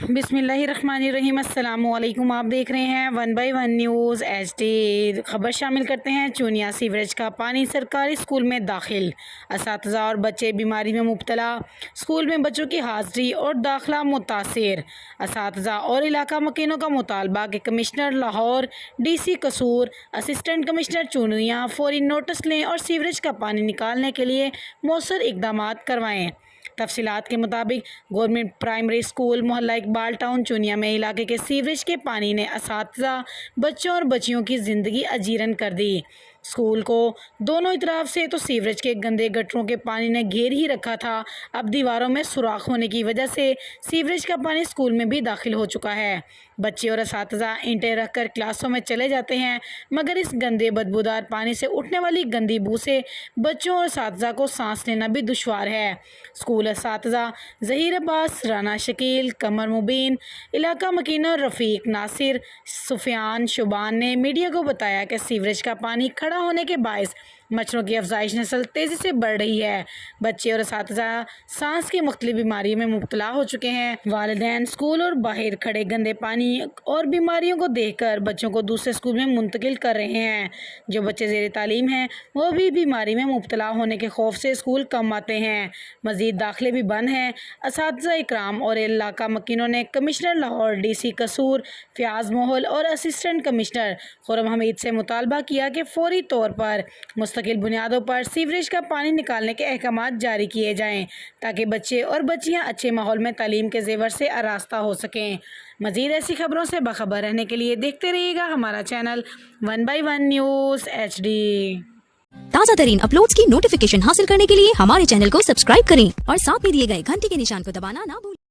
बिस्मिल्लाहिर्रहमानिर्रहीम। अस्सलामुअलैकुम। आप देख रहे हैं 1/1 न्यूज़ HD। खबर शामिल करते हैं। चूनिया सीवरेज का पानी सरकारी स्कूल में दाखिल, असातिज़ा और बच्चे बीमारी में मुब्तला। स्कूल में बच्चों की हाज़िरी और दाखिला मुतासिर। असातिज़ा और इलाका मकीनों का मुतालबा कि कमिश्नर लाहौर, DC कसूर, असिस्टेंट कमिश्नर चूनिया फौरी नोटिस लें और सीवरेज का पानी निकालने के लिए मौसर इक़दामात करवाएँ। तफसीलात के मुताबिक गवर्नमेंट प्राइमरी स्कूल मोहल्ला इकबाल टाउन चूनिया में इलाके के सीवरेज के पानी ने असातिज़ा, बच्चों और बच्चियों की ज़िंदगी अजीरन कर दी। स्कूल को दोनों तरफ से तो सीवरेज के गंदे गटरों के पानी ने घेर ही रखा था, अब दीवारों में सुराख होने की वजह से सीवरेज का पानी स्कूल में भी दाखिल हो चुका है। बच्चे और असातिज़ा ईंटें रखकर क्लासों में चले जाते हैं, मगर इस गंदे बदबूदार पानी से उठने वाली गंदी बू से बच्चों और असातिज़ा को सांस लेना भी दुश्वार है। स्कूल असातिज़ा ज़हीर अब्बास, राना शकील, कमर मुबीन, इलाका मकीना रफ़ीक, नासिर, सुफियान, शुबान ने मीडिया को बताया कि सीवरेज का पानी खड़ा होने के बायस मच्छरों की अफजाइश नस्ल तेज़ी से बढ़ रही है। बच्चे और असातिज़ा सांस की मुख्तलिफ बीमारियों में मुब्तला हो चुके हैं। वालिदैन स्कूल और बाहर खड़े गंदे पानी और बीमारियों को देखकर बच्चों को दूसरे स्कूल में मुंतकिल कर रहे हैं। जो बच्चे ज़ेर तालीम हैं वो भी बीमारी में मुब्तला होने के खौफ से स्कूल कम आते हैं। मज़ीद दाखिले भी बंद हैं। असातिज़ा इकराम और इलाका मकीनों ने कमिश्नर लाहौर, DC कसूर, फ़याज़ मोहल और असिस्टेंट कमिश्नर खुर्रम हमीद से मुतालबा किया कि फ़ौरी तौर पर मुस्तकिल बुनियादों पर सीवरेज का पानी निकालने के अहकामात जारी किए जाएँ, ताकि बच्चे और बच्चियाँ अच्छे माहौल में तालीम के ज़ेवर से आरास्ता हो सकें। मज़ीद ऐसी खबरों से बाखबर रहने के लिए देखते रहिएगा हमारा चैनल 1/1 न्यूज़ HD। ताज़ा तरीन अपलोड्स की नोटिफिकेशन हासिल करने के लिए हमारे चैनल को सब्सक्राइब करें और साथ में दिए गए घंटी के निशान को दबाना ना भूलें।